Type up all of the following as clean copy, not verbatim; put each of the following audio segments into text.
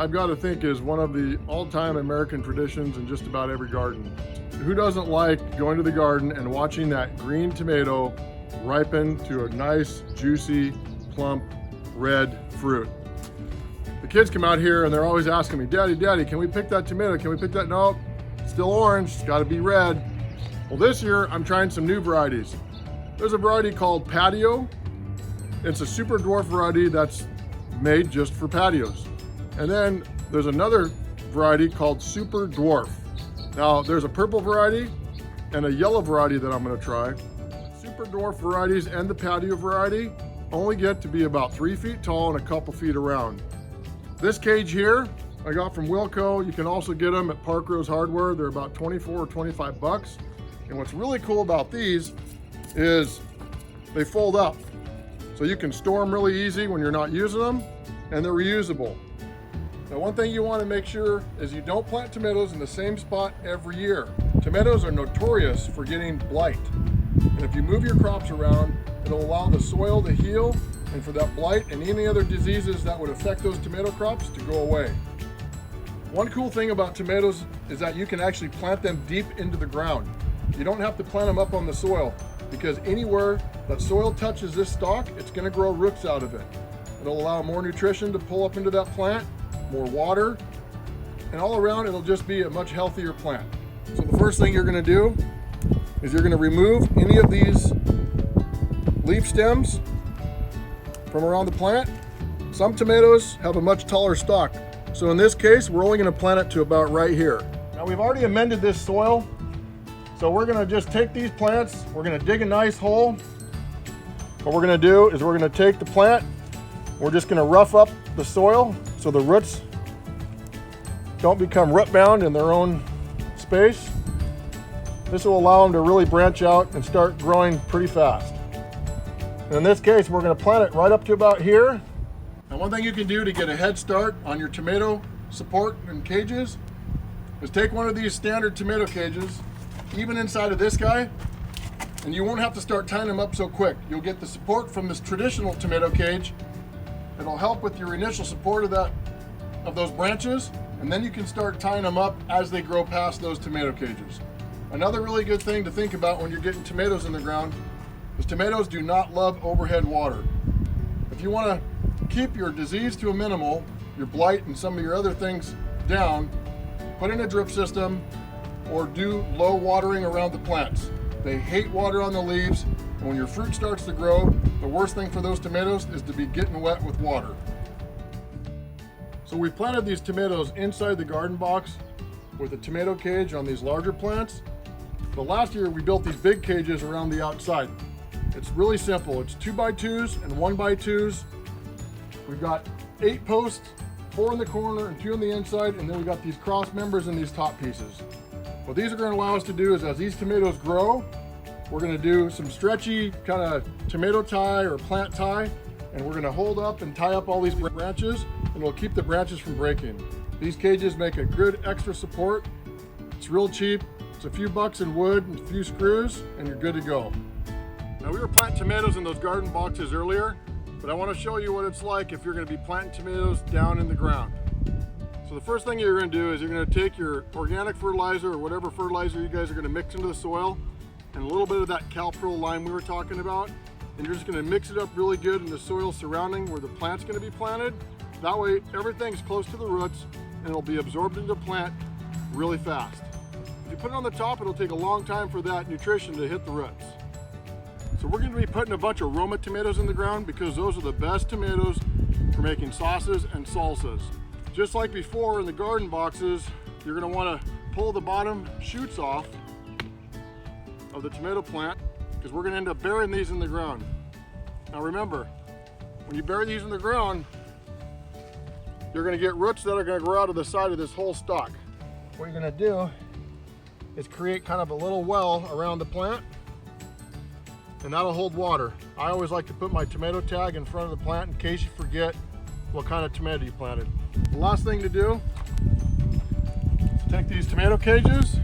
I've got to think is one of the all-time American traditions in just about every garden. Who doesn't like going to the garden and watching that green tomato ripen to a nice, juicy, plump, red fruit? The kids come out here and they're always asking me, Daddy, can we pick that tomato? Can we pick that? No, still orange, it's gotta be red. Well, this year I'm trying some new varieties. There's a variety called Patio. It's a super dwarf variety that's made just for patios. And then there's another variety called Super Dwarf. Now there's a purple variety and a yellow variety that I'm gonna try. Super Dwarf varieties and the Patio variety only get to be about 3 feet tall and a couple feet around. This cage here, I got from Wilco. You can also get them at Park Rose Hardware. They're about 24 or 25 bucks. And what's really cool about these is they fold up. So you can store them really easy when you're not using them, and they're reusable. Now, one thing you want to make sure is you don't plant tomatoes in the same spot every year. Tomatoes are notorious for getting blight. And if you move your crops around, it'll allow the soil to heal and for that blight and any other diseases that would affect those tomato crops to go away. One cool thing about tomatoes is that you can actually plant them deep into the ground. You don't have to plant them up on the soil, because anywhere that soil touches this stalk, it's going to grow roots out of it. It'll allow more nutrition to pull up into that plant, more water, and all around it'll just be a much healthier plant. So the first thing you're going to do is you're going to remove any of these leaf stems from around the plant. Some tomatoes have a much taller stalk, so in this case we're only going to plant it to about right here. Now we've already amended this soil, so we're going to just take these plants, we're going to dig a nice hole. What we're going to do is we're going to take the plant, we're just going to rough up the soil so the roots don't become root bound in their own space. This will allow them to really branch out and start growing pretty fast. And in this case, we're going to plant it right up to about here. And one thing you can do to get a head start on your tomato support and cages is take one of these standard tomato cages, even inside of this guy, and you won't have to start tying them up so quick. You'll get the support from this traditional tomato cage. It'll help with your initial support of those branches, and then you can start tying them up as they grow past those tomato cages. Another really good thing to think about when you're getting tomatoes in the ground is tomatoes do not love overhead water. If you want to keep your disease to a minimal, your blight and some of your other things down, put in a drip system or do low watering around the plants. They hate water on the leaves, and when your fruit starts to grow, the worst thing for those tomatoes is to be getting wet with water. So we planted these tomatoes inside the garden box with a tomato cage on these larger plants. But last year we built these big cages around the outside. It's really simple. It's 2x2s and 1x2s. We've got 8 posts, 4 in the corner and 2 on the inside, and then we got these cross members and these top pieces. What these are going to allow us to do is, as these tomatoes grow, we're going to do some stretchy kind of tomato tie or plant tie, and we're going to hold up and tie up all these branches, and it'll keep the branches from breaking. These cages make a good extra support. It's real cheap. It's a few bucks in wood and a few screws, and you're good to go. Now, we were planting tomatoes in those garden boxes earlier, but I want to show you what it's like if you're going to be planting tomatoes down in the ground. So the first thing you're going to do is you're going to take your organic fertilizer or whatever fertilizer you guys are going to mix into the soil, and a little bit of that Calpro lime we were talking about, and you're just going to mix it up really good in the soil surrounding where the plant's going to be planted. That way everything's close to the roots and it'll be absorbed into the plant really fast. If you put it on the top, it'll take a long time for that nutrition to hit the roots. So we're going to be putting a bunch of Roma tomatoes in the ground because those are the best tomatoes for making sauces and salsas. Just like before in the garden boxes, you're going to want to pull the bottom shoots off of the tomato plant because we're going to end up burying these in the ground. Now remember, when you bury these in the ground, you're going to get roots that are going to grow out of the side of this whole stalk. What you're going to do is create kind of a little well around the plant, and that'll hold water. I always like to put my tomato tag in front of the plant in case you forget what kind of tomato you planted. The last thing to do is take these tomato cages,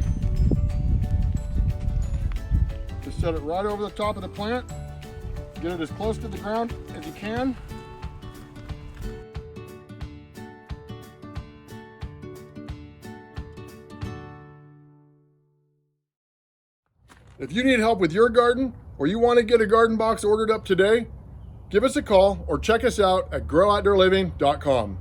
just set it right over the top of the plant, get it as close to the ground as you can. If you need help with your garden or you want to get a garden box ordered up today, give us a call or check us out at growoutdoorliving.com.